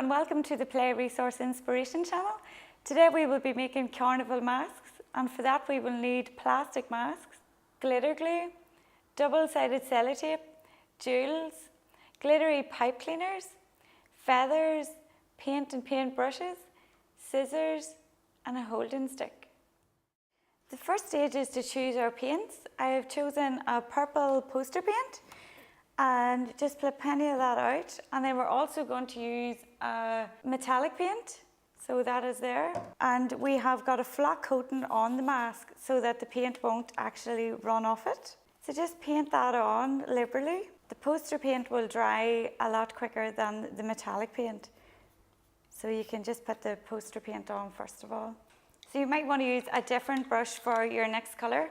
and welcome to the Play Resource Inspiration channel. Today we will be making carnival masks, and for that we will need plastic masks, glitter glue, double-sided sellotape, jewels, glittery pipe cleaners, feathers, paint and paint brushes, scissors and a holding stick. The first stage is to choose our paints. I have chosen a purple poster paint and just put plenty of that out, and then we're also going to use a metallic paint, so that is there, and we have got a flat coating on the mask so that the paint won't actually run off it. So just paint that on liberally. The poster paint will dry a lot quicker than the metallic paint, so you can just put the poster paint on first of all. So you might want to use a different brush for your next colour,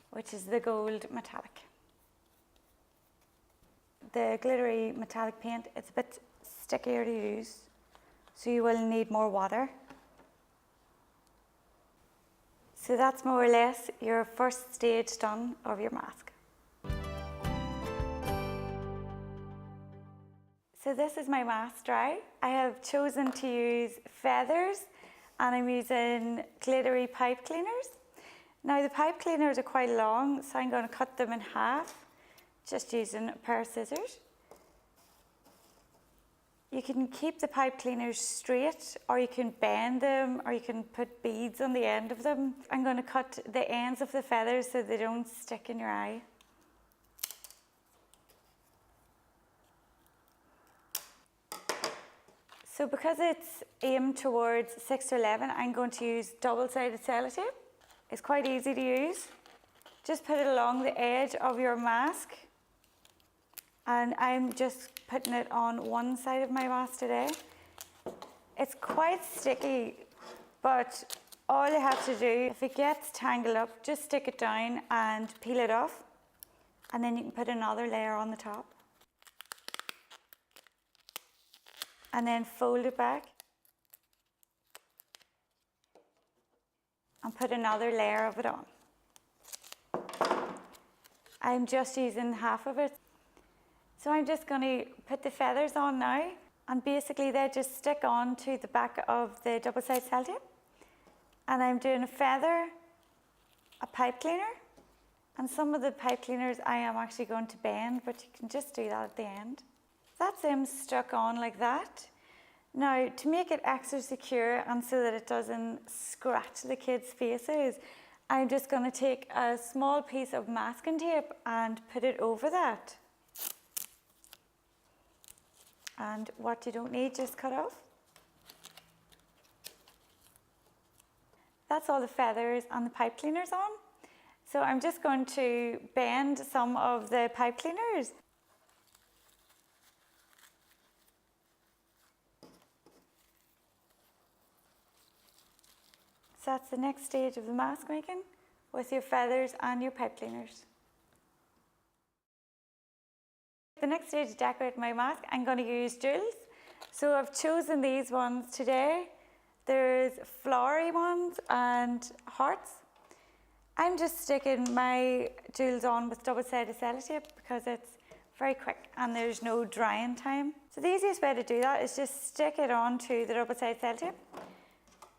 which is the gold metallic. The glittery metallic paint, it's a bit stickier to use, so you will need more water. So that's more or less your first stage done of your mask. So this is my mask dry. I have chosen to use feathers and I'm using glittery pipe cleaners. Now the pipe cleaners are quite long, so I'm going to cut them in half, just using a pair of scissors. You can keep the pipe cleaners straight, or you can bend them, or you can put beads on the end of them. I'm going to cut the ends of the feathers so they don't stick in your eye. So because it's aimed towards 6 to 11, I'm going to use double-sided sellotape. It's quite easy to use. Just put it along the edge of your mask. And I'm just putting it on one side of my mask today. It's quite sticky, but all you have to do, if it gets tangled up, just stick it down and peel it off. And then you can put another layer on the top. And then fold it back. And put another layer of it on. I'm just using half of it. So I'm just going to put the feathers on now, and basically they just stick on to the back of the double-sided sellotape. And I'm doing a feather, a pipe cleaner, and some of the pipe cleaners I am actually going to bend, but you can just do that at the end. That's them stuck on like that. Now to make it extra secure and so that it doesn't scratch the kids' faces, I'm just going to take a small piece of masking tape and put it over that. And what you don't need, just cut off. That's all the feathers and the pipe cleaners on. So I'm just going to bend some of the pipe cleaners. So that's the next stage of the mask making, with your feathers and your pipe cleaners. The next stage to decorate my mask, I'm going to use jewels. So I've chosen these ones today. There's flowery ones and hearts. I'm just sticking my jewels on with double-sided sellotape because it's very quick and there's no drying time. So the easiest way to do that is just stick it onto the double-sided sellotape,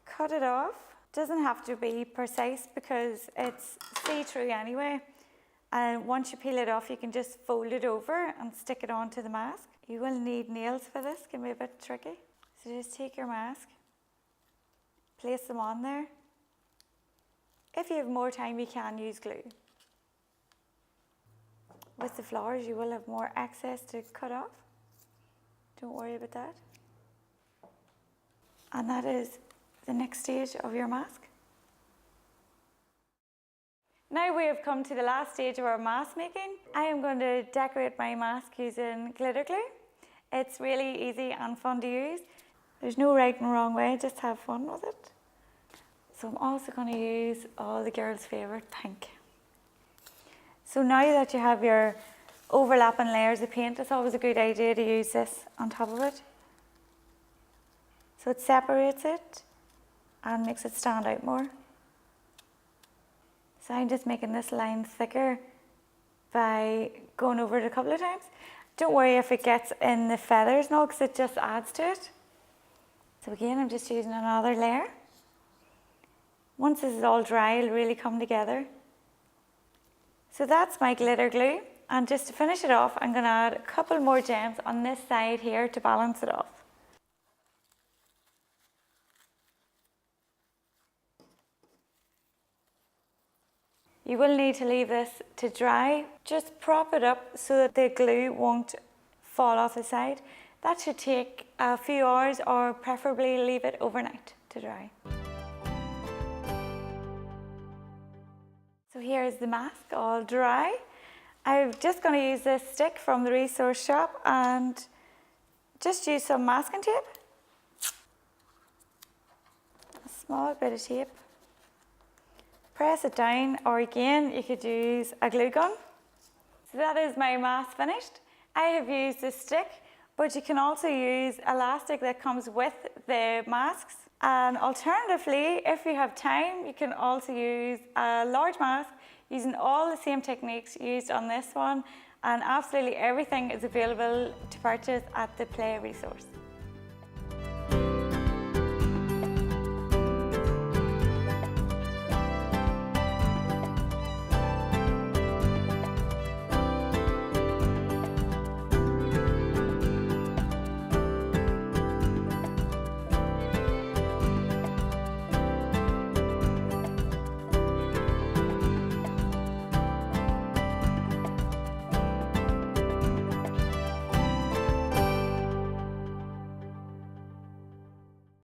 cut it off. Doesn't have to be precise because it's see-through anyway. And once you peel it off, you can just fold it over and stick it onto the mask. You will need nails for this, can be a bit tricky. So just take your mask, place them on there. If you have more time, you can use glue. With the flowers, you will have more excess to cut off. Don't worry about that. And that is the next stage of your mask. Now we have come to the last stage of our mask making. I am going to decorate my mask using glitter glue. It's really easy and fun to use. There's no right and wrong way, just have fun with it. So I'm also going to use all the girls' favourite pink. So now that you have your overlapping layers of paint, it's always a good idea to use this on top of it. So it separates it and makes it stand out more. So I'm just making this line thicker by going over it a couple of times. Don't worry if it gets in the feathers and all, because it just adds to it. So again, I'm just using another layer. Once this is all dry, it'll really come together. So that's my glitter glue. And just to finish it off, I'm going to add a couple more gems on this side here to balance it off. You will need to leave this to dry. Just prop it up so that the glue won't fall off the side. That should take a few hours, or preferably leave it overnight to dry. So here is the mask all dry. I'm just going to use this stick from the resource shop and just use some masking tape. A small bit of tape. Press it down, or again, you could use a glue gun. So that is my mask finished. I have used this stick, but you can also use elastic that comes with the masks. And alternatively, if you have time, you can also use a large mask using all the same techniques used on this one, and absolutely everything is available to purchase at the Play resource.